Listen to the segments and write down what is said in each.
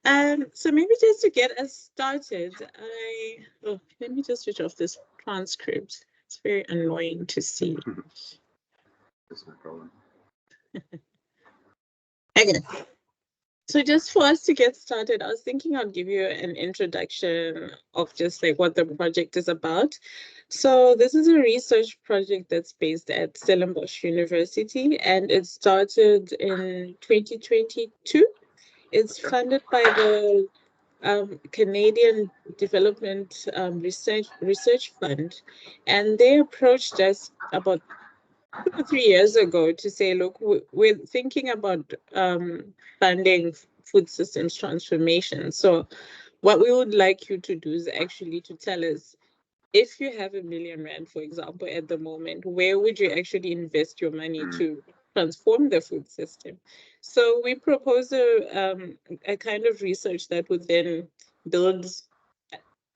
So maybe just to get us started, let me just switch off this transcript. It's very annoying to see. That's no problem. Okay. So just for us to get started, I was thinking I'll give you an introduction of just like what the project is about. So this is a research project that's based at Stellenbosch University, and it started in 2022. It's funded by the Canadian Development Research Fund, and they approached us about 2 or 3 years ago to say, look, we're thinking about funding food systems transformation. So what we would like you to do is actually to tell us, if you have R1 million, for example, at the moment, where would you actually invest your money to transform the food system? So we propose a kind of research that would then build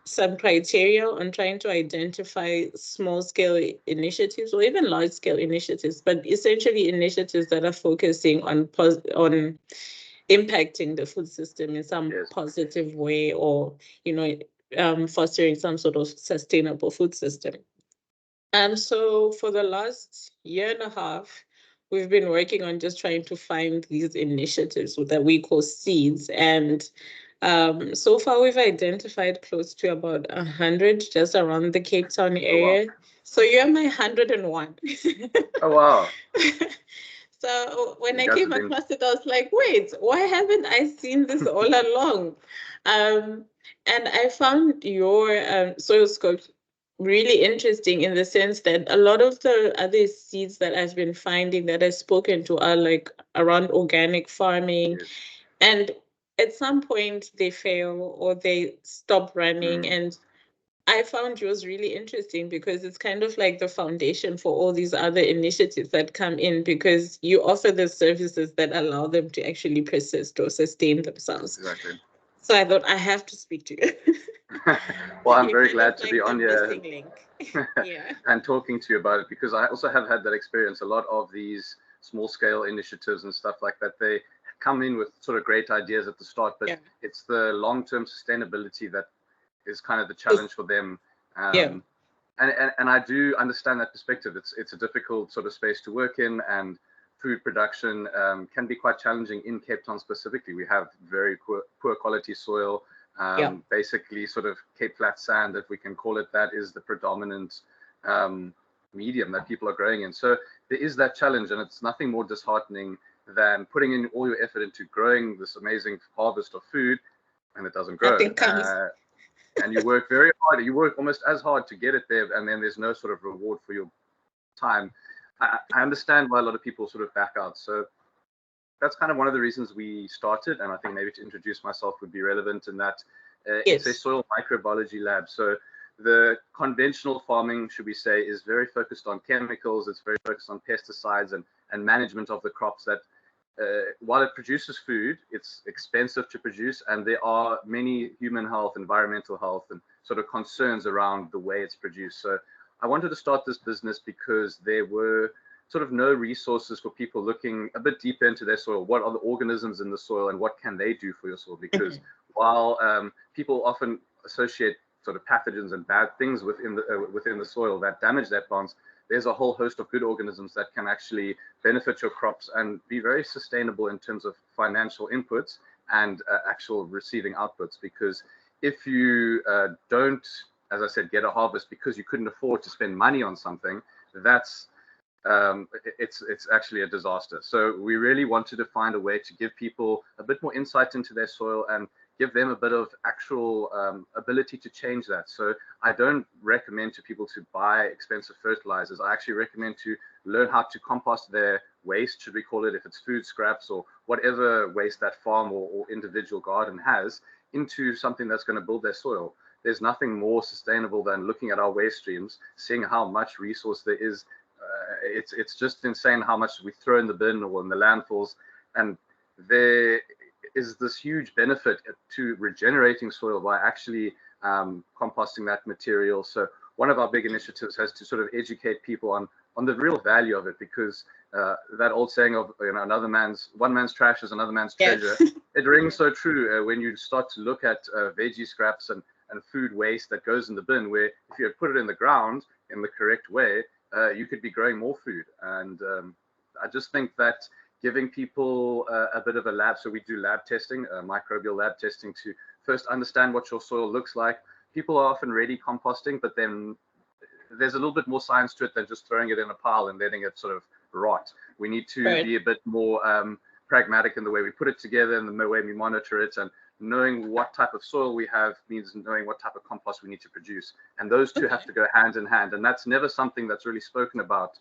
some criteria on trying to identify small scale initiatives or even large scale initiatives, but essentially initiatives that are focusing on impacting the food system in some positive way, or fostering some sort of sustainable food system. And so for the last year and a half, we've been working on just trying to find these initiatives that we call seeds. And so far, we've identified close to about 100 just around the Cape Town area. Oh, wow. So you're my 101. Oh, wow. So when I came across it, I was like, wait, why haven't I seen this all along? And I found your SoilScopes really interesting in the sense that a lot of the other seeds that I've been finding that I've spoken to are like around organic farming. Yes. And at some point they fail or they stop running. And I found yours really interesting because it's kind of like the foundation for all these other initiatives that come in, because you offer the services that allow them to actually persist or sustain themselves. Exactly. So I thought I have to speak to you. Well, I'm very glad to be on here yeah. and talking to you about it, because I also have had that experience. A lot of these small scale initiatives and stuff like that, they come in with sort of great ideas at the start, but it's the long-term sustainability that is kind of the challenge for them. And I do understand that perspective. It's a difficult sort of space to work in, and food production can be quite challenging in Cape Town specifically. We have very poor quality soil. Basically sort of Cape Flat sand, if we can call it that, is the predominant medium that people are growing in. So there is that challenge, and it's nothing more disheartening than putting in all your effort into growing this amazing harvest of food, and it doesn't grow. And you work very hard. You work almost as hard to get it there, and then there's no sort of reward for your time. I understand why a lot of people sort of back out. So that's kind of one of the reasons we started, and I think maybe to introduce myself would be relevant in that it's a soil microbiology lab. So the conventional farming, should we say, is very focused on chemicals. It's very focused on pesticides and management of the crops that, while it produces food, it's expensive to produce, and there are many human health, environmental health, and sort of concerns around the way it's produced. So I wanted to start this business because there were sort of no resources for people looking a bit deeper into their soil. What are the organisms in the soil, and what can they do for your soil? Because while people often associate sort of pathogens and bad things within the soil that damage their plants, there's a whole host of good organisms that can actually benefit your crops and be very sustainable in terms of financial inputs and actual receiving outputs. Because if you don't, as I said, get a harvest because you couldn't afford to spend money on something, that's it's actually a disaster. So we really wanted to find a way to give people a bit more insight into their soil and give them a bit of actual ability to change that. So I don't recommend to people to buy expensive fertilizers. I actually recommend to learn how to compost their waste, should we call it, if it's food scraps or whatever waste that farm or individual garden has, into something that's going to build their soil. There's nothing more sustainable than looking at our waste streams, seeing how much resource there is. It's just insane how much we throw in the bin or in the landfills, and there is this huge benefit to regenerating soil by actually composting that material. So one of our big initiatives has to sort of educate people on on the real value of it, because that old saying of, you know, one man's trash is another man's treasure. It rings so true when you start to look at veggie scraps and food waste that goes in the bin, where if you had put it in the ground in the correct way, you could be growing more food. And I just think that giving people a bit of a lab, so we do lab testing, microbial lab testing, to first understand what your soil looks like. People are often ready composting, but then there's a little bit more science to it than just throwing it in a pile and letting it sort of rot. We need to be a bit more pragmatic in the way we put it together and the way we monitor it, and knowing what type of soil we have means knowing what type of compost we need to produce. And those two have to go hand in hand. And that's never something that's really spoken about.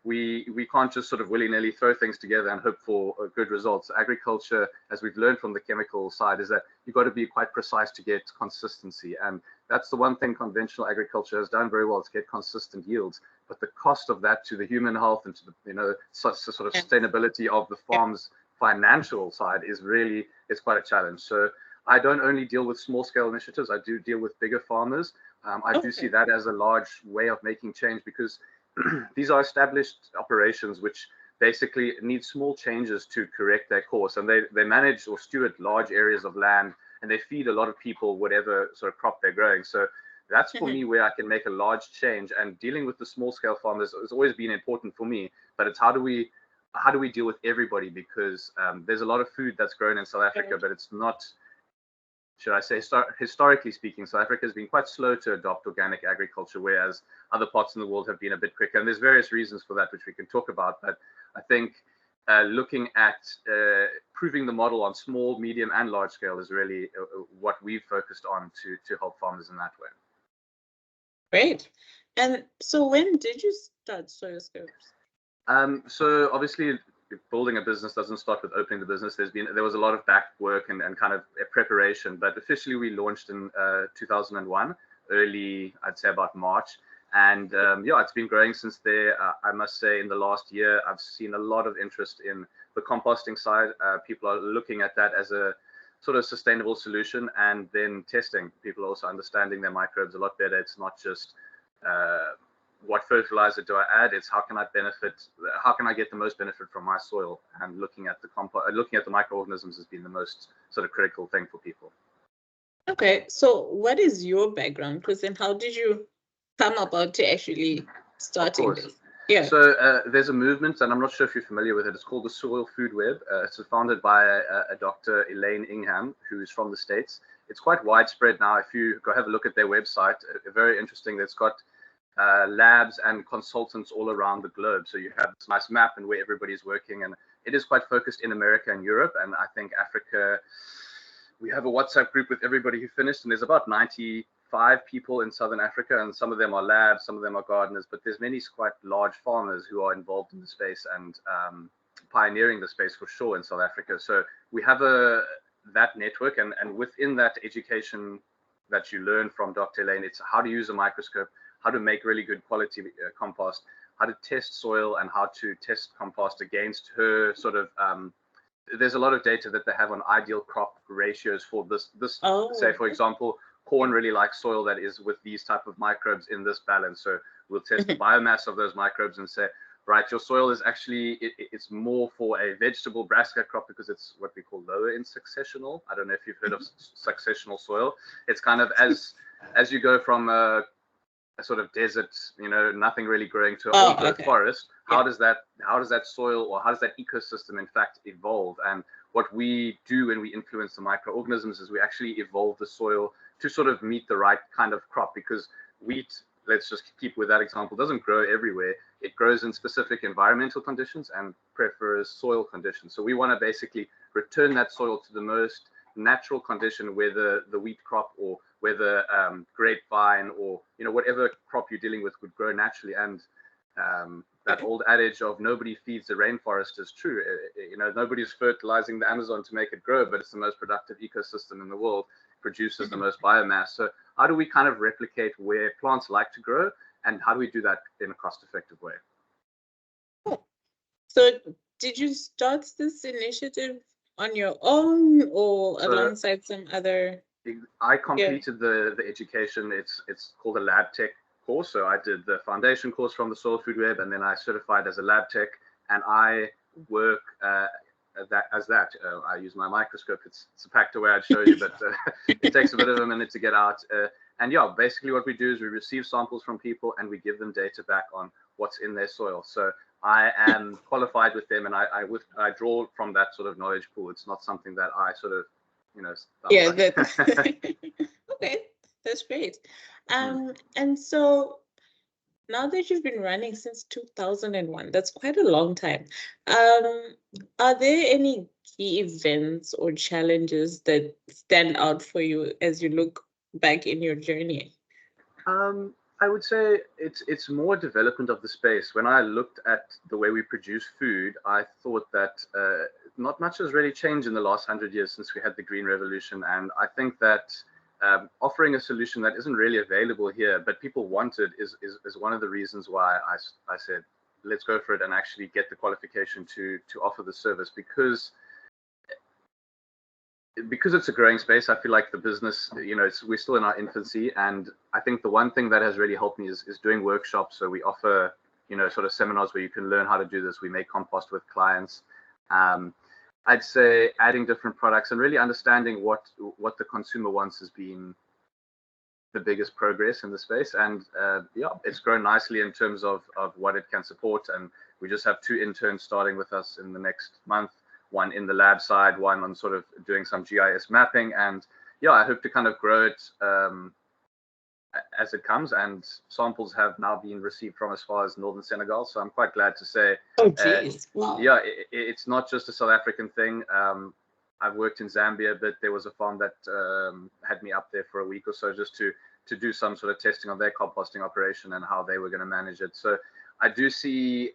We can't just sort of willy-nilly throw things together and hope for good results. Agriculture, as we've learned from the chemical side, is that you've got to be quite precise to get consistency. And that's the one thing conventional agriculture has done very well, is get consistent yields. But the cost of that to the human health and to the, you know, sort of sustainability of the farm's financial side is really, it's quite a challenge. So I don't only deal with small scale initiatives, I do deal with bigger farmers. I do see that as a large way of making change, because these are established operations which basically need small changes to correct their course, and they manage or steward large areas of land, and they feed a lot of people whatever sort of crop they're growing. So that's for me where I can make a large change. And dealing with the small scale farmers has always been important for me, but it's how do we deal with everybody, because there's a lot of food that's grown in South Africa, but it's not, should I say, historically speaking, South Africa has been quite slow to adopt organic agriculture, whereas other parts in the world have been a bit quicker. And there's various reasons for that, which we can talk about. But I think looking at proving the model on small, medium, and large scale is really what we've focused on to help farmers in that way. Great. And so when did you start SoilScopes? So obviously, building a business doesn't start with opening the business. There was a lot of back work and kind of preparation, but officially we launched in 2001, early, I'd say about March. And yeah, it's been growing since there. I must say in the last year, I've seen a lot of interest in the composting side. People are looking at that as a sort of sustainable solution, and then testing. People are also understanding their microbes a lot better. It's not just what fertilizer do I add? It's how can I get the most benefit from my soil? And looking at the microorganisms has been the most sort of critical thing for people. Okay, so what is your background? Because then how did you come about to actually starting this? Yeah. So there's a movement, and I'm not sure if you're familiar with it. It's called the Soil Food Web. It's founded by a Dr. Elaine Ingham, who's from the States. It's quite widespread now. If you go have a look at their website, very interesting. It's got labs and consultants all around the globe. So you have this nice map and where everybody's working, and it is quite focused in America and Europe. And I think Africa, we have a WhatsApp group with everybody who finished, and there's about 95 people in Southern Africa, and some of them are labs, some of them are gardeners, but there's many quite large farmers who are involved in the space and pioneering the space for sure in South Africa. So we have that network, and within that education that you learn from Dr. Elaine, it's how to use a microscope, how to make really good quality compost, how to test soil, and how to test compost against her sort of there's a lot of data that they have on ideal crop ratios for this say, for example, corn really likes soil that is with these type of microbes in this balance. So we'll test the biomass of those microbes and say, right, your soil is actually, it's more for a vegetable brassica crop because it's what we call lower in successional. I don't know if you've heard of successional soil. It's kind of as you go from a sort of desert, you know, nothing really growing, to a whole growth forest. How does that soil, or how does that ecosystem in fact evolve? And what we do when we influence the microorganisms is we actually evolve the soil to sort of meet the right kind of crop, because wheat, let's just keep with that example, doesn't grow everywhere. It grows in specific environmental conditions and prefers soil conditions. So we want to basically return that soil to the most natural condition where the wheat crop, or where the grapevine, or, you know, whatever crop you're dealing with would grow naturally. And that old adage of nobody feeds the rainforest is true. You know, nobody's fertilizing the Amazon to make it grow, but it's the most productive ecosystem in the world, produces the most biomass. So how do we kind of replicate where plants like to grow, and how do we do that in a cost-effective way? Cool. So did you start this initiative on your own, or alongside some other? I completed the education. It's called a lab tech course. So I did the foundation course from the Soil Food Web, and then I certified as a lab tech, and I work I use my microscope. It's packed away, I'd show you, but it takes a bit of a minute to get out. And yeah, basically what we do is we receive samples from people and we give them data back on what's in their soil. So I am qualified with them, and I draw from that sort of knowledge pool. It's not something that I sort of, yeah, okay, that's great. And so now that you've been running since 2001, that's quite a long time. Are there any key events or challenges that stand out for you as you look back in your journey? I would say it's more development of the space. When I looked at the way we produce food, I thought that not much has really changed in the last 100 years since we had the Green Revolution. And I think that offering a solution that isn't really available here, but people wanted, is one of the reasons why I said, let's go for it and actually get the qualification to offer the service, because it's a growing space. I feel like the business, we're still in our infancy, and I think the one thing that has really helped me is doing workshops. So we offer, sort of seminars where you can learn how to do this. We make compost with clients. I'd say adding different products and really understanding what the consumer wants has been the biggest progress in the space. And yeah, it's grown nicely in terms of what it can support. And we just have 2 interns starting with us in the next month. One in the lab side, one on sort of doing some GIS mapping. And yeah, I hope to kind of grow it as it comes. And samples have now been received from as far as northern Senegal. So I'm quite glad to say, Wow. Yeah, it's not just a South African thing. I've worked in Zambia, but there was a farm that had me up there for a week or so just to do some sort of testing of their composting operation and how they were going to manage it. So I do see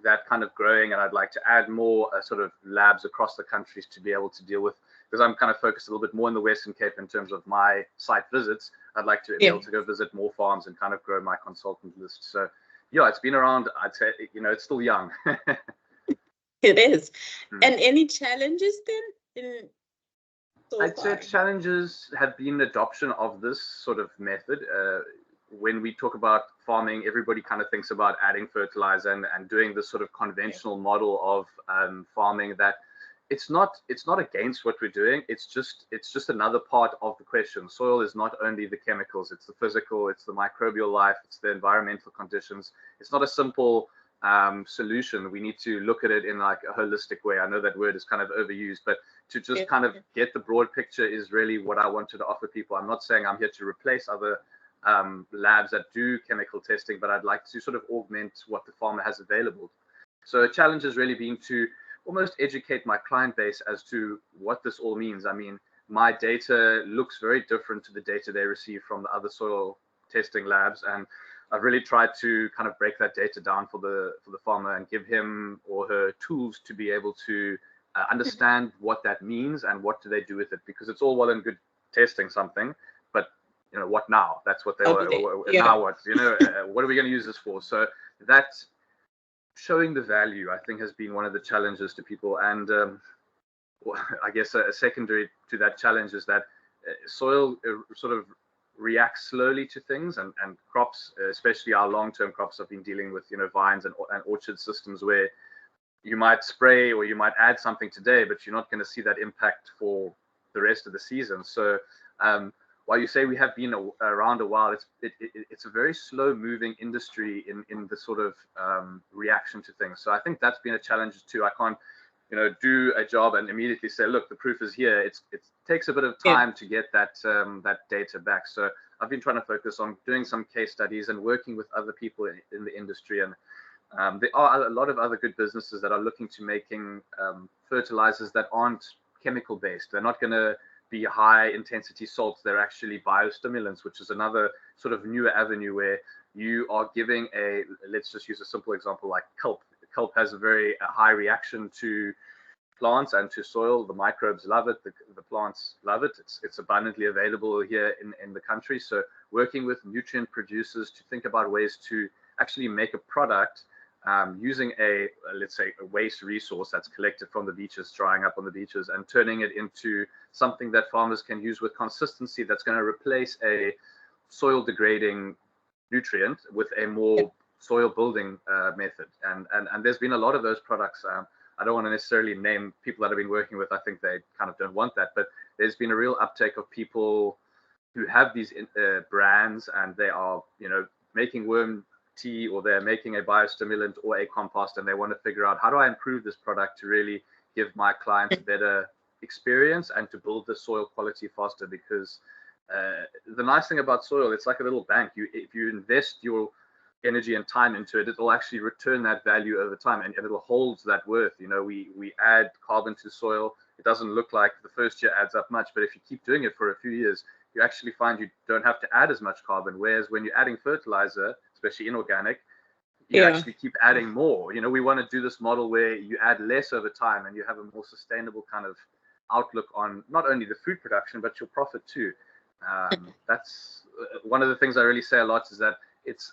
that kind of growing, and I'd like to add more sort of labs across the countries to be able to deal with, because I'm kind of focused a little bit more in the Western Cape in terms of my site visits. I'd like to be able to go visit more farms and kind of grow my consultant list. So yeah, it's been around, I'd say, it's still young. It is. And any challenges then I'd say challenges have been adoption of this sort of method. When we talk about farming, everybody kind of thinks about adding fertilizer and doing this sort of conventional model of farming. That it's not against what we're doing. It's just another part of the question. Soil is not only the chemicals; it's the physical, it's the microbial life, it's the environmental conditions. It's not a simple solution. We need to look at it in like a holistic way. I know that word is kind of overused, but to just kind of get the broad picture is really what I wanted to offer people. I'm not saying I'm here to replace other labs that do chemical testing, but I'd like to sort of augment what the farmer has available. So a challenge has really been to almost educate my client base as to what this all means. I mean, my data looks very different to the data they receive from the other soil testing labs, and I've really tried to kind of break that data down for the farmer and give him or her tools to be able to understand what that means and what do they do with it, because it's all well and good testing something, but what now? That's what they now what what are we going to use this for? So that showing the value, I think, has been one of the challenges to people. And I guess a secondary to that challenge is that soil sort of reacts slowly to things, and crops, especially our long-term crops, have been dealing with vines and orchard systems where you might spray or you might add something today, but you're not going to see that impact for the rest of the season. So while you say we have been around a while, it's a very slow-moving industry in the sort of reaction to things. So I think that's been a challenge too. I can't do a job and immediately say, look, the proof is here. It takes a bit of time to get that data back. So I've been trying to focus on doing some case studies and working with other people in the industry. And there are a lot of other good businesses that are looking to making fertilizers that aren't chemical based. They're not going to be high intensity salts. They're actually biostimulants, which is another sort of newer avenue where you are giving let's just use a simple example like kelp. Kelp has a very high reaction to plants and to soil. The microbes love it. The plants love it. It's abundantly available here in the country. So working with nutrient producers to think about ways to actually make a product using let's say a waste resource that's collected from the beaches, drying up on the beaches, and turning it into something that farmers can use with consistency that's going to replace a soil degrading nutrient with a more soil building method. And there's been a lot of those products. I don't want to necessarily name people that I've been working with. I think they kind of don't want that, but there's been a real uptake of people who have these brands, and they are, you know, making worm tea, or they're making a biostimulant or a compost, and they want to figure out, how do I improve this product to really give my clients a better experience and to build the soil quality faster? Because the nice thing about soil, it's like a little bank. If you invest your energy and time into it, it'll actually return that value over time, and it'll hold that worth. You know, we add carbon to soil. It doesn't look like the first year adds up much, but if you keep doing it for a few years, you actually find you don't have to add as much carbon. Whereas when you're adding fertilizer, especially inorganic, you actually keep adding more. You know, we want to do this model where you add less over time and you have a more sustainable kind of outlook on not only the food production, but your profit too. That's one of the things I really say a lot, is that it's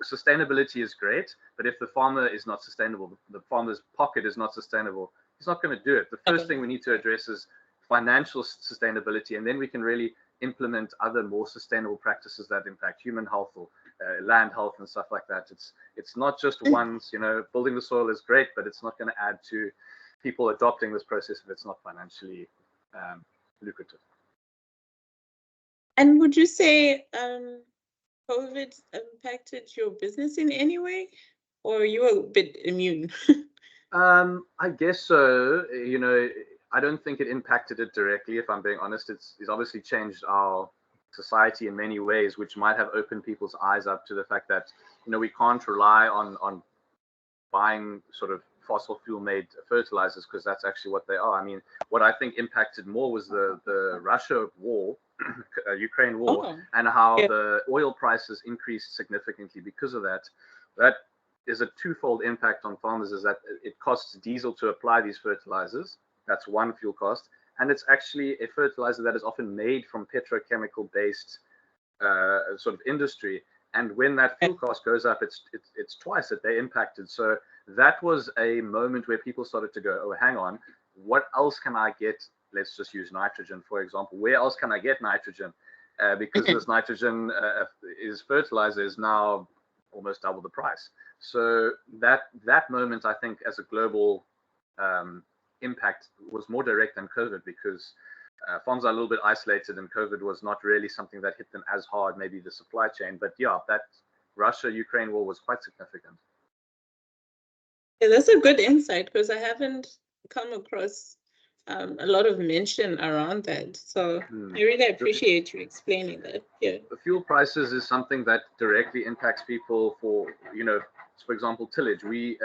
sustainability is great, but if the farmer is not sustainable, the farmer's pocket is not sustainable, he's not going to do it. The first thing we need to address is financial sustainability, and then we can really implement other more sustainable practices that impact human health or land health and stuff like that. It's not just once, you know, building the soil is great, but it's not going to add to people adopting this process if it's not financially lucrative. And would you say COVID impacted your business in any way, or you were a bit immune? I guess so. You know, I don't think it impacted it directly, if I'm being honest. It's obviously changed our society in many ways, which might have opened people's eyes up to the fact that, you know, we can't rely on buying sort of fossil fuel made fertilizers, because that's actually what they are. I mean, what I think impacted more was the Russia war, Ukraine war, and how the oil prices increased significantly because of that. That is a twofold impact on farmers, is that it costs diesel to apply these fertilizers. That's one fuel cost. And it's actually a fertilizer that is often made from petrochemical based sort of industry. And when that fuel cost goes up, it's twice that they impacted. So that was a moment where people started to go, oh, hang on, what else can I get? Let's just use nitrogen, for example. Where else can I get nitrogen? Because this nitrogen fertilizer is now almost double the price. So that moment, I think, as a global impact was more direct than COVID, because farms are a little bit isolated, and COVID was not really something that hit them as hard, maybe the supply chain. But yeah, that Russia-Ukraine war was quite significant. Yeah, that's a good insight, because I haven't come across a lot of mention around that. So I really appreciate you explaining that. Yeah. The fuel prices is something that directly impacts people for, you know, for example, tillage. We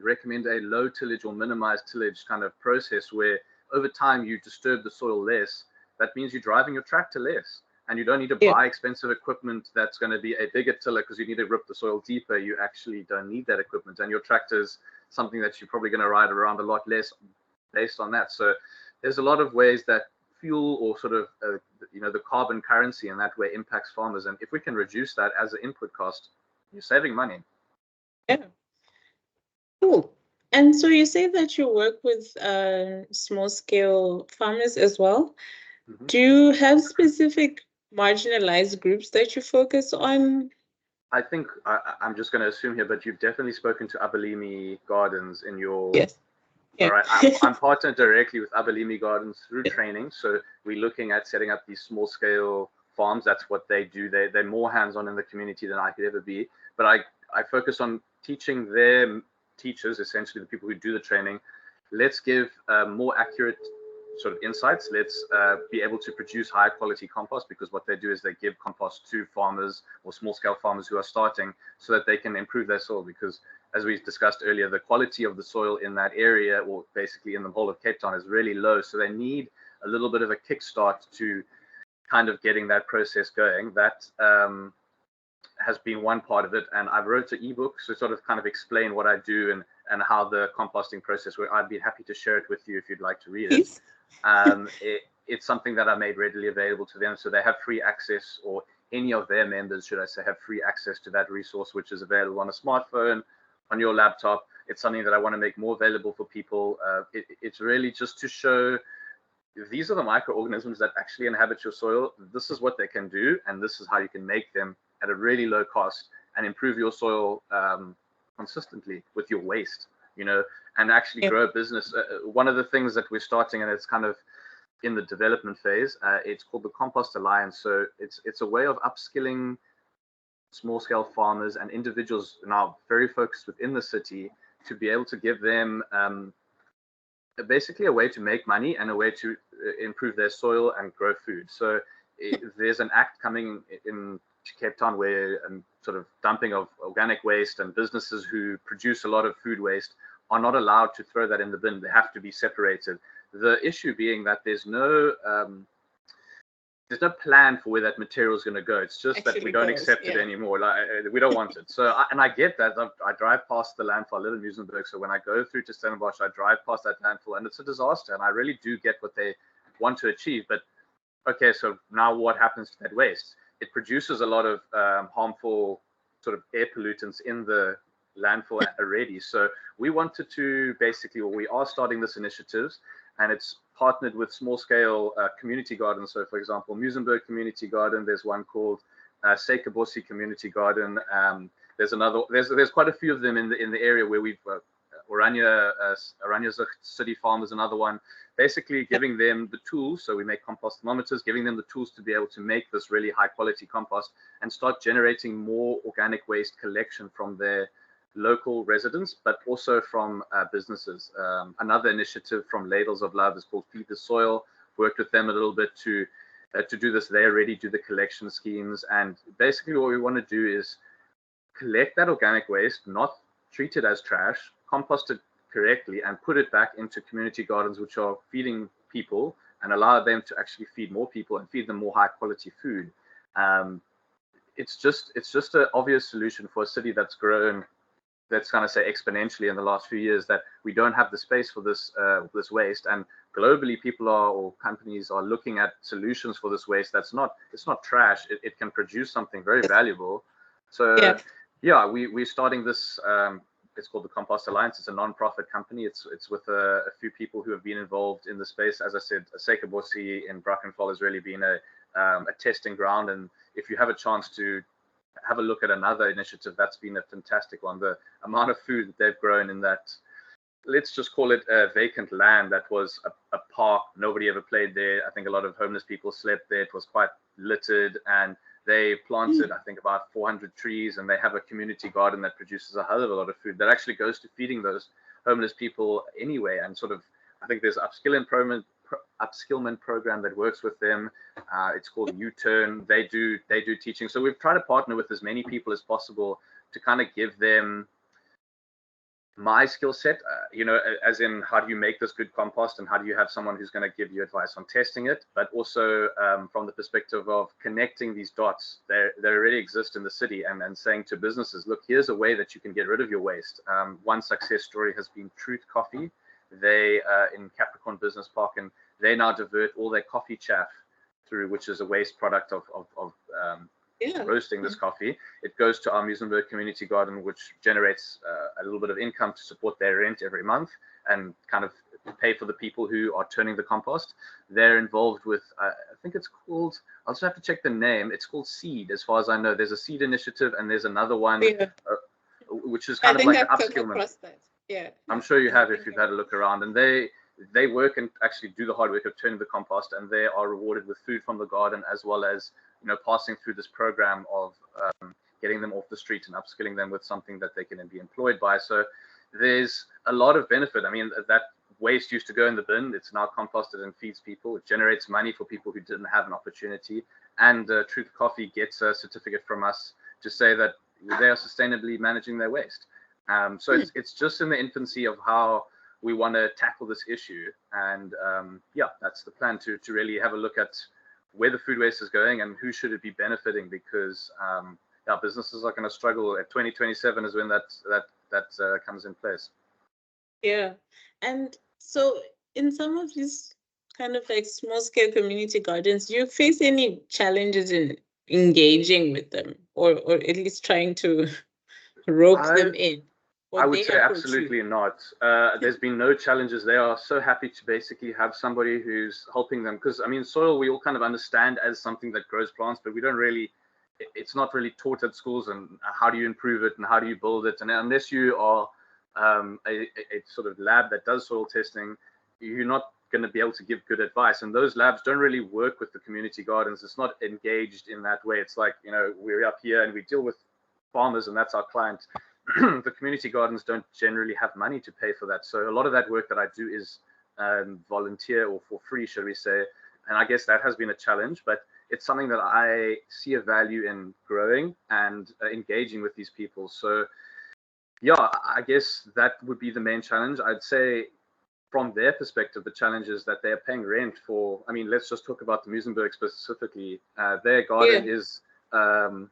recommend a low tillage or minimized tillage kind of process, where over time you disturb the soil less. That means you're driving your tractor less, and you don't need to buy expensive equipment that's going to be a bigger tiller because you need to rip the soil deeper. You actually don't need that equipment, and your tractor is something that you're probably going to ride around a lot less based on that. So there's a lot of ways that fuel, or sort of you know, the carbon currency in that way, impacts farmers. And if we can reduce that as an input cost, you're saving money. Yeah. Cool. And so you say that you work with small scale farmers as well. Mm-hmm. Do you have specific marginalized groups that you focus on? I think I'm just going to assume here, but you've definitely spoken to Abalimi Gardens in your... Yes. Yeah. All right. I'm partnered directly with Abalimi Gardens through training. So we're looking at setting up these small scale farms. That's what they do. They're more hands-on in the community than I could ever be. But I focus on teaching their teachers, essentially the people who do the training, let's give more accurate sort of insights. Let's be able to produce high quality compost, because what they do is they give compost to farmers or small scale farmers who are starting, so that they can improve their soil. Because as we discussed earlier, the quality of the soil in that area, or basically in the whole of Cape Town, is really low. So they need a little bit of a kickstart to kind of getting that process going. That has been one part of it. And I've wrote an ebook to sort of kind of explain what I do and how the composting process works. I'd be happy to share it with you if you'd like to read it. It's something that I made readily available to them. So they have free access, or any of their members, should I say, have free access to that resource, which is available on a smartphone, on your laptop. It's something that I want to make more available for people. It's really just to show these are the microorganisms that actually inhabit your soil. This is what they can do, and this is how you can make them at a really low cost and improve your soil consistently with your waste, you know, and actually grow a business. One of the things that we're starting, and it's kind of in the development phase, it's called the Compost Alliance. So it's a way of upskilling small scale farmers and individuals now very focused within the city to be able to give them basically a way to make money and a way to improve their soil and grow food. So there's an act coming in Cape Town where sort of dumping of organic waste, and businesses who produce a lot of food waste are not allowed to throw that in the bin. They have to be separated. The issue being that there's no plan for where that material is going to go. It's just that we don't accept it anymore. Like, we don't want it. So, I get that. I drive past the landfill. I live in Muizenberg, so when I go through to Stellenbosch, I drive past that landfill, and it's a disaster. And I really do get what they want to achieve. But okay, so now what happens to that waste? It produces a lot of harmful sort of air pollutants in the landfill already. So we wanted to basically, we are starting this initiative, and it's partnered with small-scale community gardens. So, for example, Muizenberg Community Garden. There's one called Seikabosi Community Garden. There's another. There's quite a few of them in the area where we've Oranje City Farm is another one. Basically, giving them the tools. So we make compost thermometers, giving them the tools to be able to make this really high-quality compost and start generating more organic waste collection from their local residents, but also from businesses. Another initiative from Ladles of Love is called Feed the Soil. Worked with them a little bit to do this. They already do the collection schemes, and basically what we want to do is collect that organic waste, not treat it as trash, compost it correctly, and put it back into community gardens, which are feeding people, and allow them to actually feed more people and feed them more high quality food. It's just an obvious solution for a city that's grown, that's kind of say exponentially in the last few years, that we don't have the space for this waste, and globally people or companies are looking at solutions for this waste. It's not trash. It can produce something very valuable. So we're starting this. It's called the Compost Alliance. It's a non-profit company. It's with a few people who have been involved in the space. As I said, Seikabosi in Brackenfell has really been a testing ground, and if you have a chance to have a look at another initiative, that's been a fantastic one. The amount of food that they've grown in that, let's just call it a vacant land that was a park. Nobody ever played there. I think a lot of homeless people slept there. It was quite littered, and they planted, I think, about 400 trees, and they have a community garden that produces a hell of a lot of food that actually goes to feeding those homeless people anyway. And sort of, I think there's upskillment program that works with them. It's called U-Turn. They do teaching. So we've tried to partner with as many people as possible to kind of give them my skill set, as in how do you make this good compost, and how do you have someone who's going to give you advice on testing it, but also from the perspective of connecting these dots. They already exist in the city, and saying to businesses, look, here's a way that you can get rid of your waste. One success story has been Truth Coffee. They in Capricorn Business Park, and they now divert all their coffee chaff through, which is a waste product of roasting this coffee. It goes to our Muizenberg Community Garden, which generates a little bit of income to support their rent every month and kind of pay for the people who are turning the compost. They're involved with, I think it's called, I'll just have to check the name. It's called Seed, as far as I know. There's a Seed initiative, and there's another one, which is kind of like an upskillment. Yeah, I'm sure you have if you've had a look around. And they work and actually do the hard work of turning the compost, and they are rewarded with food from the garden, as well as passing through this program of getting them off the street and upskilling them with something that they can be employed by. So there's a lot of benefit. I mean, that waste used to go in the bin. It's now composted and feeds people. It generates money for people who didn't have an opportunity. And Truth Coffee gets a certificate from us to say that they are sustainably managing their waste. So it's just in the infancy of how we want to tackle this issue. And that's the plan, to really have a look at where the food waste is going and who should it be benefiting, because businesses are going to struggle. At 2027 is when that comes in place. Yeah. And so in some of these kind of like small scale community gardens, do you face any challenges in engaging with them, or at least trying to rope them in? I would say absolutely not. There's been no challenges. They are so happy to basically have somebody who's helping them, because I mean, soil we all kind of understand as something that grows plants, but we don't really it's not really taught at schools, and how do you improve it and how do you build it? And unless you are a sort of lab that does soil testing, you're not going to be able to give good advice. And those labs don't really work with the community gardens. It's not engaged in that way. It's like, you know, we're up here and we deal with farmers and that's our client. The community gardens don't generally have money to pay for that. So a lot of that work that I do is volunteer or for free, should we say. And I guess that has been a challenge, but it's something that I see a value in growing and engaging with these people. So yeah, I guess that would be the main challenge. I'd say from their perspective, the challenge is that they're paying rent for, I mean, let's just talk about the Muizenberg specifically. Their garden is from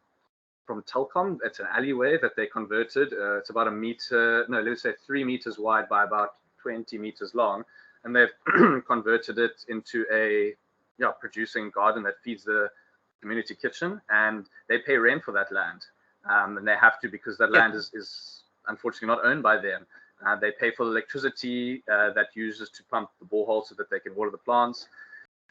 Telkom. It's an alleyway that they converted. It's about 3 meters wide by about 20 meters long. And they've converted it into a producing garden that feeds the community kitchen, and they pay rent for that land. And they have to, because that land is unfortunately not owned by them. They pay for the electricity that uses to pump the borehole so that they can water the plants.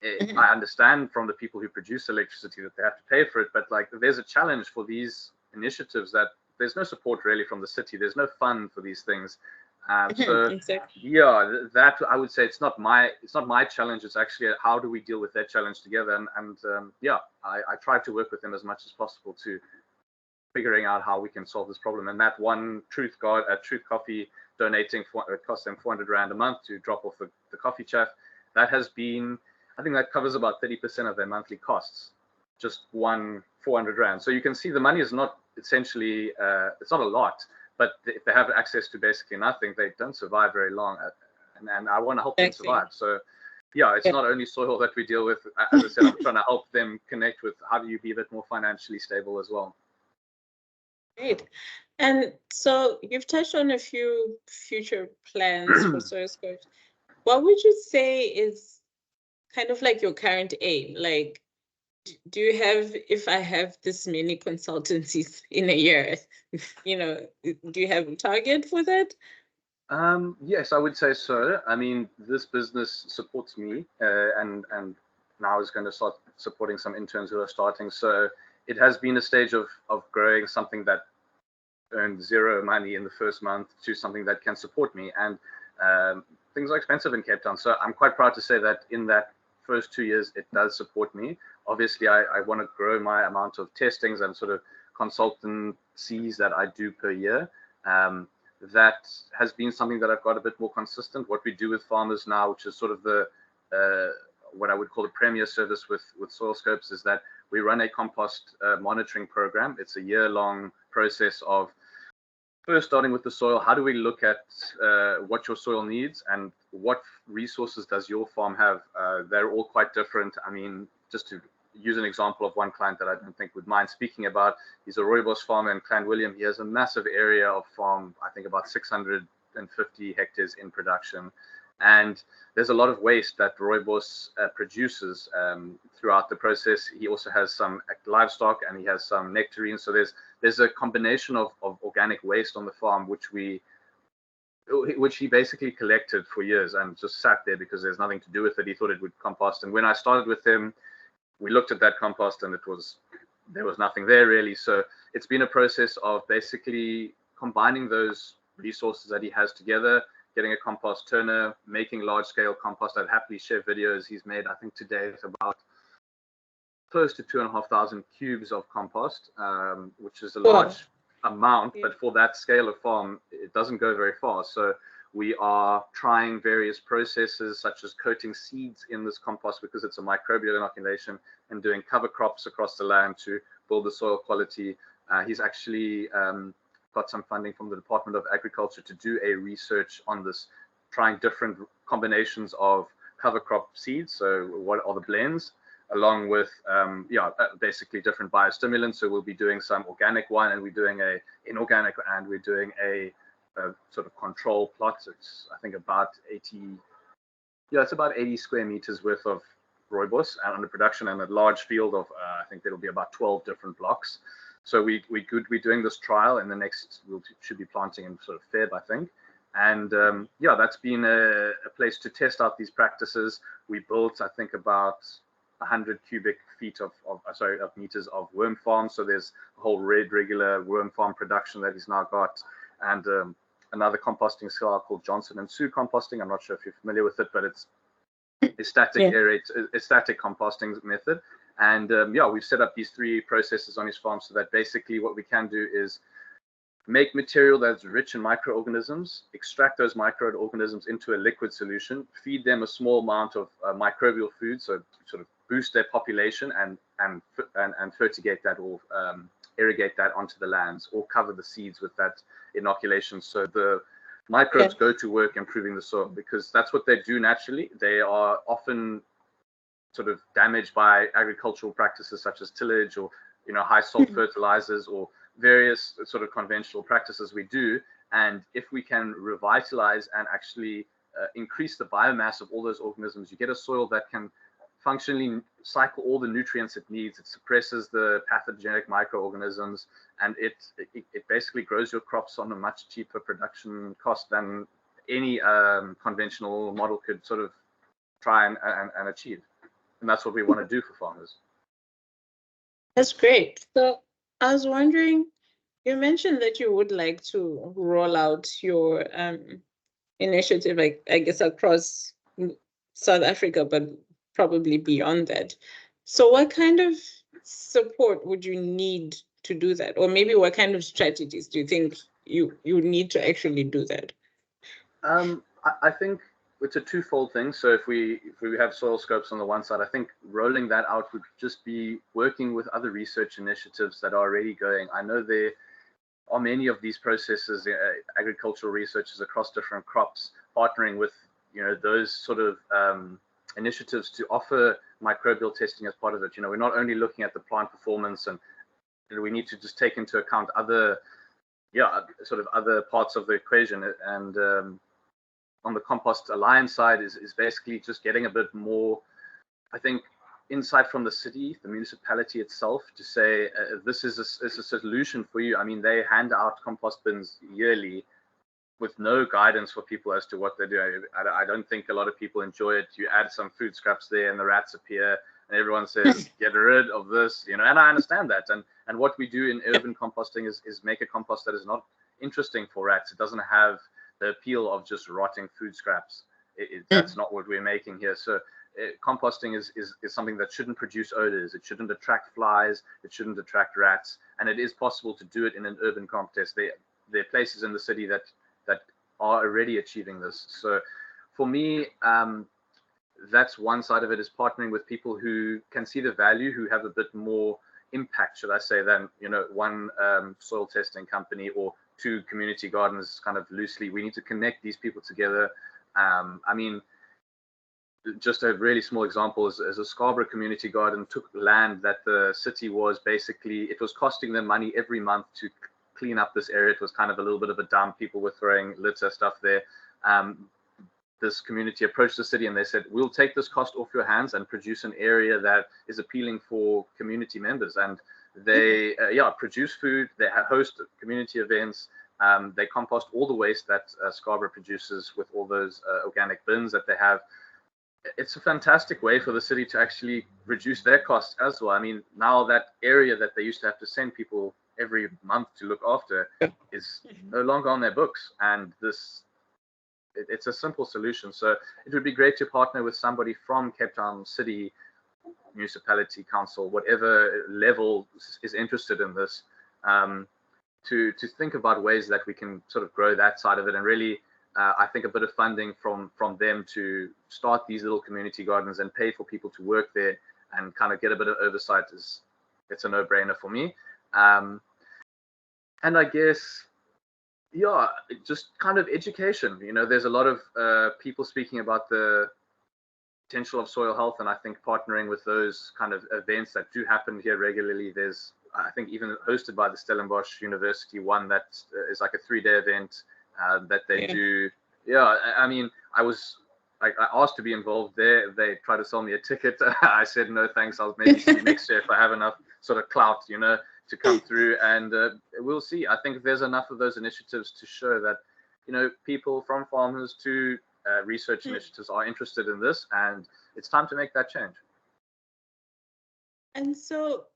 I understand from the people who produce electricity that they have to pay for it, but like there's a challenge for these initiatives that there's no support really from the city. There's no fund for these things. So yeah, that I would say it's not my challenge. It's actually how do we deal with that challenge together? And I try to work with them as much as possible to figuring out how we can solve this problem. And that one Truth Coffee donating it costs them 400 Rand a month to drop off the coffee chaff. That has been, I think that covers about 30% of their monthly costs, just 400 Rand. So you can see the money is not essentially, it's not a lot, but if they have access to basically nothing, they don't survive very long. And I want to help them survive. So yeah, it's not only soil that we deal with. As I said, I'm trying to help them connect with how do you be a bit more financially stable as well. Great. And so you've touched on a few future plans for SoilScopes. What would you say is kind of like your current aim? Like, do you have, if I have this many consultancies in a year, do you have a target for that? Yes, I would say so. I mean, this business supports me and now is going to start supporting some interns who are starting. So it has been a stage of growing something that earned zero money in the first month to something that can support me. And things are expensive in Cape Town. So I'm quite proud to say that in that first 2 years, it does support me. Obviously, I want to grow my amount of testings and sort of consultancies that I do per year. That has been something that I've got a bit more consistent. What we do with farmers now, which is sort of the what I would call the premier service with SoilScopes, is that we run a compost monitoring program. It's a year-long process of first starting with the soil. How do we look at what your soil needs and what resources does your farm have? They're all quite different. I mean, just to use an example of one client that I don't think would mind speaking about, he's a rooibos farmer in Clan William. He has a massive area of farm, I think about 650 hectares in production. And there's a lot of waste that rooibos produces throughout the process. He also has some livestock and he has some nectarines. So there's a combination of organic waste on the farm, which he basically collected for years and just sat there because there's nothing to do with it. He thought it would compost. And when I started with him, we looked at that compost and there was nothing there really. So it's been a process of basically combining those resources that he has together, getting a compost turner, making large-scale compost. I'd happily share videos. He's made, I think today, it's about close to 2,500 cubes of compost, which is a large amount, but for that scale of farm, it doesn't go very far. So we are trying various processes such as coating seeds in this compost because it's a microbial inoculation, and doing cover crops across the land to build the soil quality. He's actually got some funding from the Department of Agriculture to do a research on this, trying different combinations of cover crop seeds. So what are the blends, along with basically different biostimulants. So we'll be doing some organic one, and we're doing a inorganic, and we're doing a sort of control plot. It's I think about 80 square meters worth of rooibos under production, and a large field of I think there'll be about 12 different blocks. So we're doing this trial, and the next we should be planting in sort of Feb, I think. And that's been a place to test out these practices. We built, I think, about 100 cubic feet of meters of worm farm. So there's a whole regular worm farm production that he's now got, and another composting style called Johnson and Sue composting. I'm not sure if you're familiar with it, but it's a static static composting method. And we've set up these 3 processes on his farm so that basically what we can do is make material that's rich in microorganisms, extract those microorganisms into a liquid solution, feed them a small amount of microbial food, so sort of boost their population, and fertigate that, or irrigate that onto the lands, or cover the seeds with that inoculation. So the microbes go to work improving the soil, because that's what they do naturally. They are often sort of damaged by agricultural practices such as tillage, or high salt fertilizers, or various sort of conventional practices we do. And if we can revitalize and actually increase the biomass of all those organisms, you get a soil that can functionally cycle all the nutrients it needs. It suppresses the pathogenic microorganisms, and it basically grows your crops on a much cheaper production cost than any conventional model could sort of try and achieve. And that's what we want to do for farmers. That's great. So I was wondering, you mentioned that you would like to roll out your initiative, I guess, across South Africa, but probably beyond that. So what kind of support would you need to do that? Or maybe what kind of strategies do you think you need to actually do that? I think it's a twofold thing. So if we have SoilScopes on the one side, I think rolling that out would just be working with other research initiatives that are already going. I know there are many of these processes, agricultural researchers across different crops, partnering with those sort of initiatives to offer microbial testing as part of it. We're not only looking at the plant performance, and we need to just take into account other other parts of the equation. And on the Compost Alliance side is basically just getting a bit more, I think, insight from the city, the municipality itself, to say this is a solution for you. I mean, they hand out compost bins yearly with no guidance for people as to what they do. I don't think a lot of people enjoy it. You add some food scraps there and the rats appear, and everyone says, get rid of this, and I understand that. And what we do in urban composting is make a compost that is not interesting for rats. It doesn't have the appeal of just rotting food scraps. That's not what we're making here. So composting is something that shouldn't produce odors. It shouldn't attract flies. It shouldn't attract rats. And it is possible to do it in an urban context. There are places in the city that are already achieving this. So for me, that's one side of it, is partnering with people who can see the value, who have a bit more impact, should I say, than one soil testing company or 2 community gardens, kind of loosely. We need to connect these people together. I mean, just a really small example is a Scarborough community garden took land that the city was basically, it was costing them money every month to clean up this area. It was kind of a little bit of a dump. People were throwing litter stuff there. This community approached the city and they said, we'll take this cost off your hands and produce an area that is appealing for community members. And they produce food, they host community events, they compost all the waste that Scarborough produces with all those organic bins that they have. It's a fantastic way for the city to actually reduce their costs as well. I mean, now that area that they used to have to send people every month to look after is no longer on their books. And it's a simple solution. So it would be great to partner with somebody from Cape Town City, municipality, council, whatever level is interested in this, to think about ways that we can sort of grow that side of it. And really, I think a bit of funding from them to start these little community gardens and pay for people to work there and kind of get a bit of oversight it's a no-brainer for me. And I guess, just kind of education. There's a lot of people speaking about the potential of soil health, and I think partnering with those kind of events that do happen here regularly. There's, I think, even hosted by the Stellenbosch University, one that is like a 3-day event that they do. I mean, I asked to be involved there. They tried to sell me a ticket. I said no thanks. I'll maybe see you next year if I have enough sort of clout, to come through, and we'll see. I think there's enough of those initiatives to show that people from farmers to research initiatives are interested in this, and it's time to make that change. And so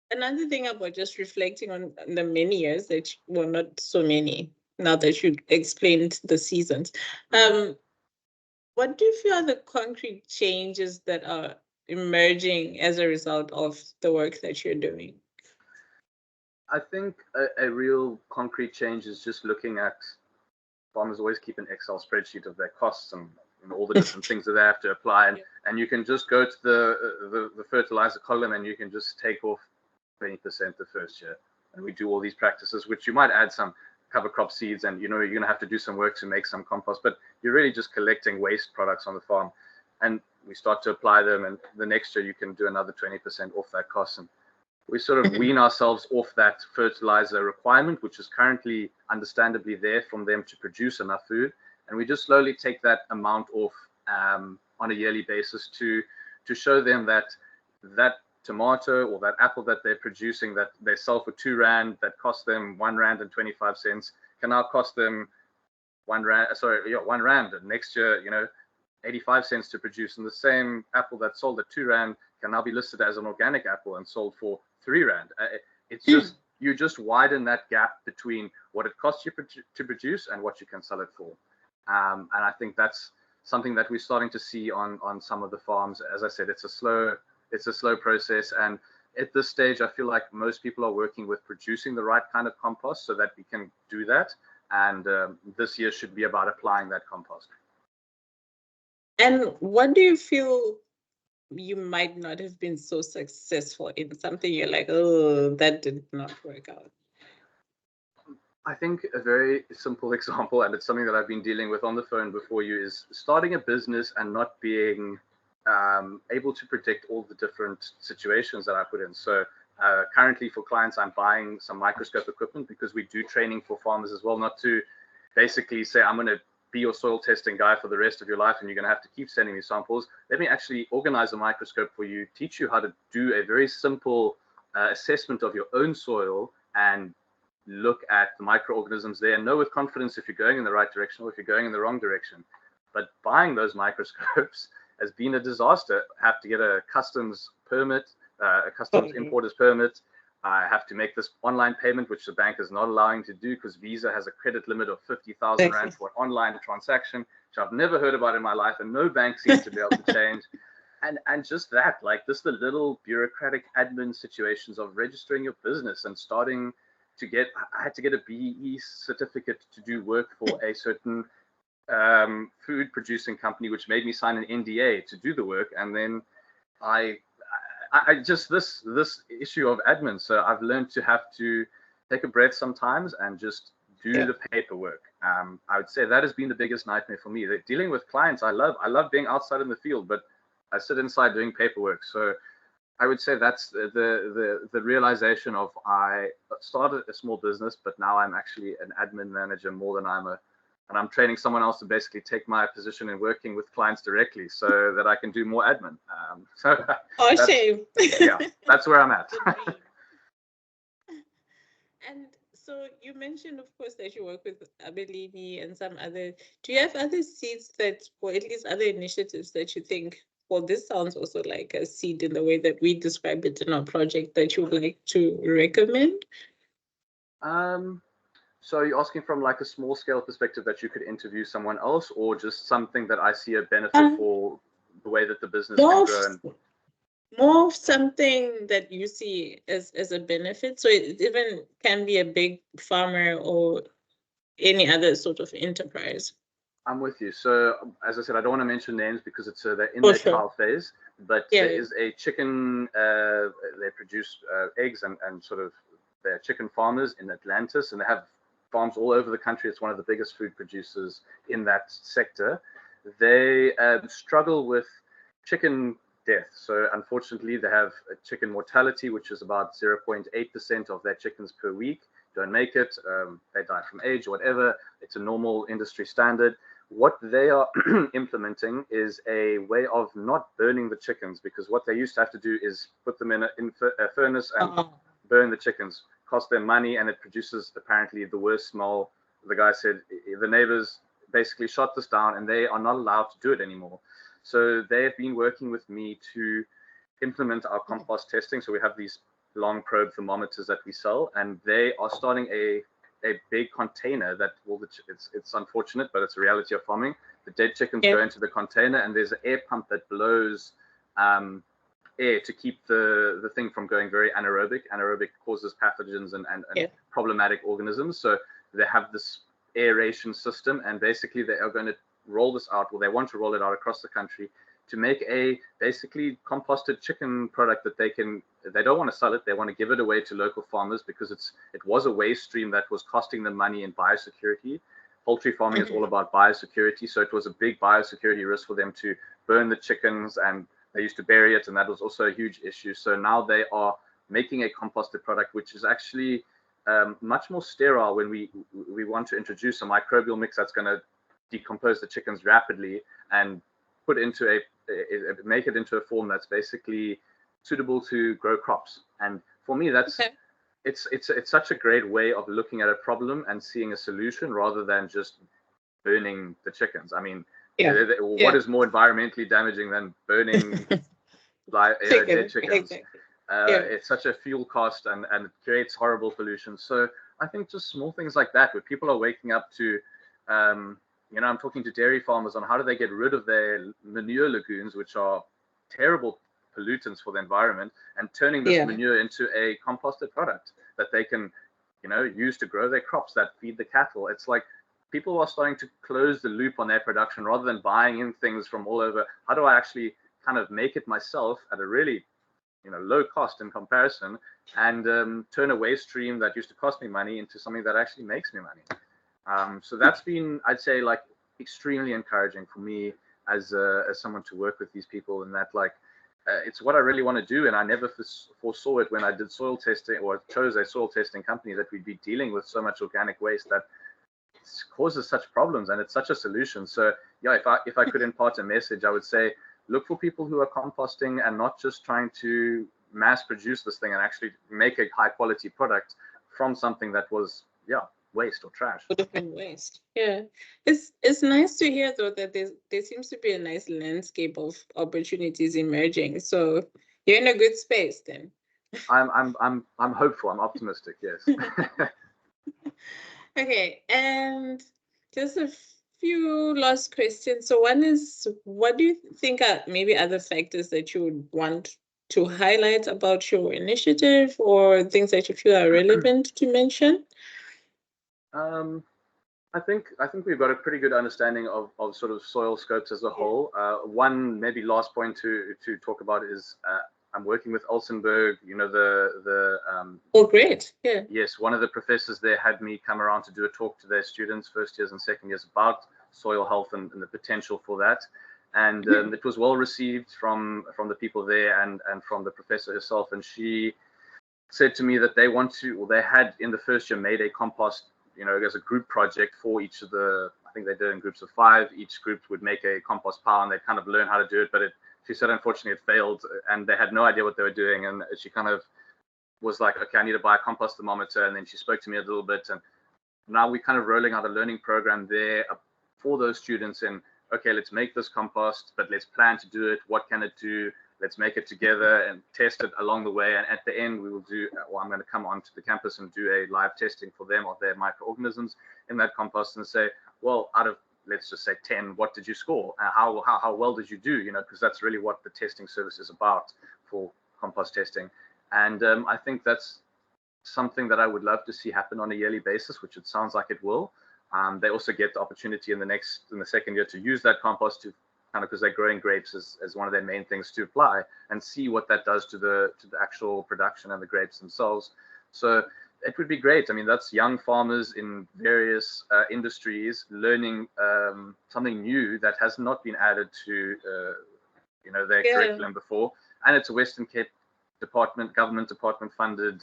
another thing about just reflecting on the many years that, well, not so many, now that you explained the seasons, what do you feel are the concrete changes that are emerging as a result of the work that you're doing? I think a real concrete change is just looking at, farmers always keep an Excel spreadsheet of their costs and all the different things that they have to apply. And you can just go to the fertilizer column and you can just take off 20% the first year. And we do all these practices, which you might add some cover crop seeds, and you're going to have to do some work to make some compost, but you're really just collecting waste products on the farm. And we start to apply them, and the next year you can do another 20% off that cost. And we sort of wean ourselves off that fertilizer requirement, which is currently understandably there from them to produce enough food. And we just slowly take that amount off on a yearly basis to show them that tomato or that apple that they're producing, that they sell for R2, that cost them R1.25, can now cost them R1. And next year, 85 cents to produce. And the same apple that sold at R2 can now be listed as an organic apple and sold for R3. It's just, you just widen that gap between what it costs you to produce and what you can sell it for. And I think that's something that we're starting to see on some of the farms. As I said, it's a slow process. And at this stage, I feel like most people are working with producing the right kind of compost so that we can do that. And this year should be about applying that compost. And what do you feel you might not have been so successful in? Something you're like, oh, that did not work out? I think a very simple example, and it's something that I've been dealing with on the phone before you, is starting a business and not being able to predict all the different situations that I put in. So currently for clients, I'm buying some microscope equipment because we do training for farmers as well, not to basically say, I'm going to be your soil testing guy for the rest of your life and you're going to have to keep sending me samples. Let me actually organize a microscope for you, teach you how to do a very simple assessment of your own soil and look at the microorganisms there and know with confidence if you're going in the right direction or if you're going in the wrong direction. But buying those microscopes has been a disaster. I have to get a customs permit, a customs importer's permit. I have to make this online payment, which the bank is not allowing to do because Visa has a credit limit of 50,000 Rand for an online transaction, which I've never heard about in my life, and no bank seems to be able to change. And just that, like just the little bureaucratic admin situations of registering your business and starting to get, I had to get a BEE certificate to do work for a certain food producing company, which made me sign an NDA to do the work. And then I just this issue of admin. So I've learned to have to take a breath sometimes and just do the paperwork. I would say that has been the biggest nightmare for me. Dealing with clients, I love being outside in the field, but I sit inside doing paperwork. So I would say that's the realization of, I started a small business, but now I'm actually an admin manager more than and I'm training someone else to basically take my position in working with clients directly so that I can do more admin. Shame. Yeah, that's where I'm at. And so you mentioned, of course, that you work with Abelini and some other. Do you have other seeds that, or at least other initiatives that you think, well, this sounds also like a seed in the way that we describe it in our project, that you would like to recommend? So are you asking from like a small scale perspective that you could interview someone else, or just something that I see a benefit for the way that the business can grow? More of something that you see as a benefit. So it even can be a big farmer or any other sort of enterprise. I'm with you. So as I said, I don't want to mention names because it's they're in their trial phase, but there is a chicken, they produce eggs and sort of, they're chicken farmers in Atlantis, and they have farms all over the country. It's one of the biggest food producers in that sector. They struggle with chicken death. So unfortunately, they have a chicken mortality, which is about 0.8% of their chickens per week don't make it. They die from age or whatever. It's a normal industry standard. What they are implementing is a way of not burning the chickens, because what they used to have to do is put them in a furnace and burn the chickens. Cost them money, and it produces apparently the worst smell. The guy said the neighbors basically shot this down and they are not allowed to do it anymore. So they have been working with me to implement our compost testing. So we have these long probe thermometers that we sell, and they are starting a big container that it's unfortunate, but it's a reality of farming. The dead chickens go into the container, and there's an air pump that blows air to keep the thing from going very anaerobic. Anaerobic causes pathogens and problematic organisms. So they have this aeration system, and basically they are going to roll this out, or they want to roll it out across the country to make a basically composted chicken product that they don't want to sell it. They want to give it away to local farmers because it was a waste stream that was costing them money in biosecurity. Poultry farming is all about biosecurity. So it was a big biosecurity risk for them to burn the chickens, and they used to bury it, and that was also a huge issue. So now they are making a composted product, which is actually much more sterile when we want to introduce a microbial mix that's going to decompose the chickens rapidly and put into make it into a form that's basically suitable to grow crops. And for me, that's it's such a great way of looking at a problem and seeing a solution rather than just burning the chickens. I mean, what is more environmentally damaging than burning dead chickens? Exactly. It's such a fuel cost, and it creates horrible pollution. So I think just small things like that, where people are waking up to, I'm talking to dairy farmers on how do they get rid of their manure lagoons, which are terrible pollutants for the environment, and turning this manure into a composted product that they can, use to grow their crops that feed the cattle. It's like people are starting to close the loop on their production rather than buying in things from all over. How do I actually kind of make it myself at a really low cost in comparison, and turn a waste stream that used to cost me money into something that actually makes me money. So that's been, I'd say, like extremely encouraging for me as someone to work with these people, and that it's what I really want to do. And I never foresaw it when I did soil testing, or chose a soil testing company, that we'd be dealing with so much organic waste that causes such problems, and it's such a solution. So if I could impart a message, I would say, look for people who are composting and not just trying to mass produce this thing and actually make a high quality product from something that was waste or trash. Would have been waste. Yeah, it's nice to hear though that there seems to be a nice landscape of opportunities emerging. So you're in a good space then. I'm hopeful. I'm optimistic. Yes. Okay, and just a few last questions. So one is, what do you think are maybe other factors that you would want to highlight about your initiative, or things that you feel are relevant to mention? I think we've got a pretty good understanding of sort of SoilScopes as a whole. One maybe last point to talk about is I'm working with Olsenberg. Oh, great! Yeah. Yes, one of the professors there had me come around to do a talk to their students, first years and second years, about soil health and the potential for that. And it was well received from the people there and from the professor herself. And she said to me that they had in the first year made a compost, as a group project for each of I think they did in groups of 5. Each group would make a compost pile, and they kind of learn how to do it. But she said, unfortunately, it failed, and they had no idea what they were doing. And she kind of was like, okay, I need to buy a compost thermometer. And then she spoke to me a little bit, and now we're kind of rolling out a learning program there for those students. And okay, let's make this compost, but let's plan to do it. What can it do? Let's make it together and test it along the way. And at the end, we will I'm going to come onto the campus and do a live testing for them of their microorganisms in that compost, and say, well, out of, let's just say 10, what did you score? How well did you do? Because that's really what the testing service is about for compost testing. And I think that's something that I would love to see happen on a yearly basis, which it sounds like it will. They also get the opportunity in the second year to use that compost to kind of, because they're growing grapes as one of their main things, to apply and see what that does to the actual production and the grapes themselves. So it would be great. I mean, that's young farmers in various industries learning something new that has not been added to their curriculum before. And it's a Western Cape government department funded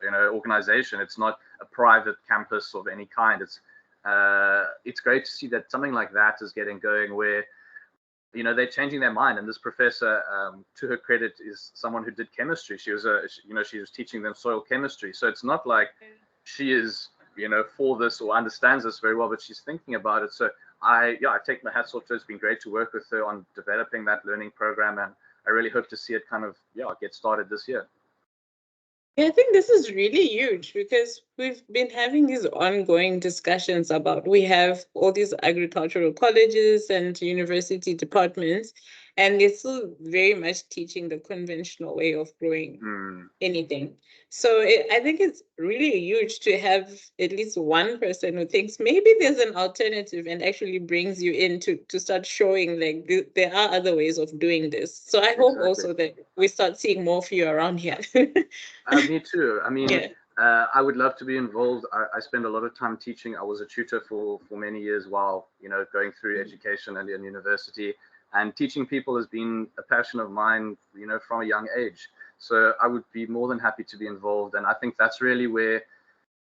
organization. It's not a private campus of any kind. It's great to see that something like that is getting going, where they're changing their mind. And this professor, to her credit, is someone who did chemistry. She was she was teaching them soil chemistry. So it's not like she is for this or understands this very well, but she's thinking about it. So I take my hats off to her. It's been great to work with her on developing that learning program, and I really hope to see it kind of, get started this year. Yeah, I think this is really huge because we've been having these ongoing discussions about, we have all these agricultural colleges and university departments, and they're still very much teaching the conventional way of growing anything. So I think it's really huge to have at least one person who thinks maybe there's an alternative and actually brings you in to start showing like there are other ways of doing this. So I hope also that we start seeing more of you around here. Me too. I mean, I would love to be involved. I spend a lot of time teaching. I was a tutor for many years while, going through education and in university. And teaching people has been a passion of mine, from a young age. So I would be more than happy to be involved. And I think that's really where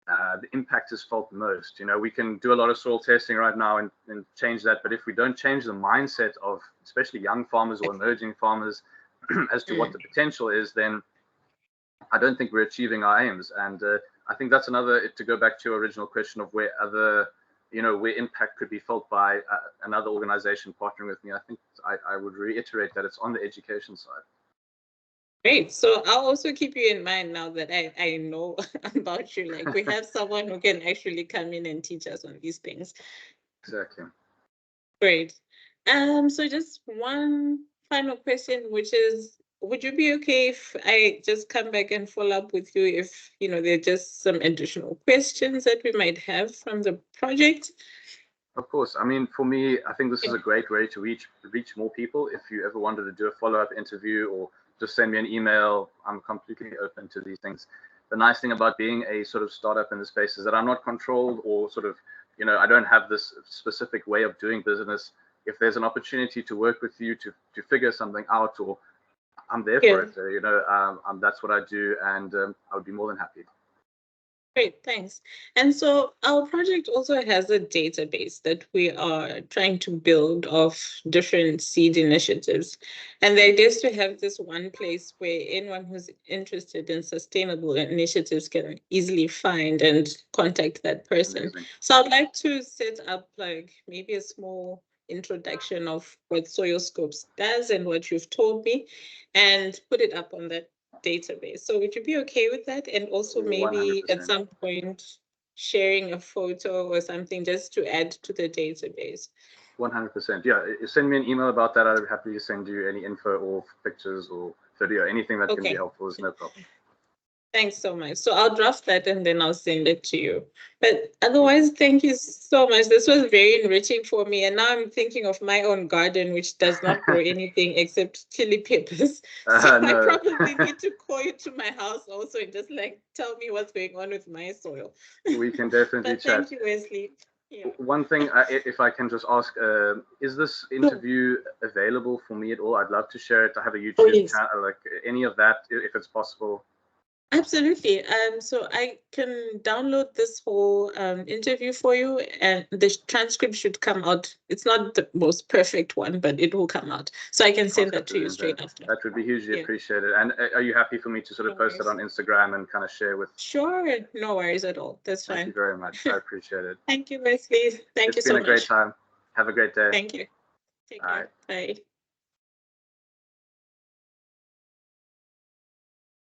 the impact is felt most. We can do a lot of soil testing right now and change that. But if we don't change the mindset of especially young farmers or emerging farmers as to what the potential is, then I don't think we're achieving our aims. And I think that's another, to go back to your original question of where other, where impact could be felt by another organization partnering with me. I think I would reiterate that it's on the education side. Great. So I'll also keep you in mind now that I know about you. Like, we have someone who can actually come in and teach us on these things. Exactly. Great. So just one final question, which is, would you be okay if I just come back and follow up with you if, there are just some additional questions that we might have from the project? Of course. I mean, for me, I think this is a great way to reach more people. If you ever wanted to do a follow-up interview or just send me an email, I'm completely open to these things. The nice thing about being a sort of startup in the space is that I'm not controlled or sort of, I don't have this specific way of doing business. If there's an opportunity to work with you to figure something out, or I'm there for it. That's what I do, and I would be more than happy. Great, thanks. And so our project also has a database that we are trying to build of different seed initiatives. And the idea is to have this one place where anyone who's interested in sustainable initiatives can easily find and contact that person. Amazing. So I'd like to set up like maybe a small introduction of what SoilScopes does and what you've told me, and put it up on that database. So would you be okay with that? And also maybe 100%. At some point sharing a photo or something just to add to the database? 100%. Yeah, send me an email about that. I'd be happy to send you any info or pictures or video, anything that can be helpful is no problem. Thanks so much. So I'll draft that and then I'll send it to you. But otherwise, thank you so much. This was very enriching for me. And now I'm thinking of my own garden, which does not grow anything except chili peppers. So no. I probably need to call you to my house also and just like tell me what's going on with my soil. We can definitely chat. Thank you, Wesley. Yeah. One thing, if I can just ask, is this interview available for me at all? I'd love to share it. I have a YouTube channel, like any of that, if it's possible. Absolutely. So I can download this whole interview for you, and the transcript should come out. It's not the most perfect one, but it will come out. So I can send that to you straight after. That would be hugely appreciated. And are you happy for me to sort of post it on Instagram and kind of share with? Sure. No worries at all. That's fine. Thank you very much. I appreciate it. Thank you, Wesley. Thank you so much. It's been a great time. Have a great day. Thank you. Take care. Bye.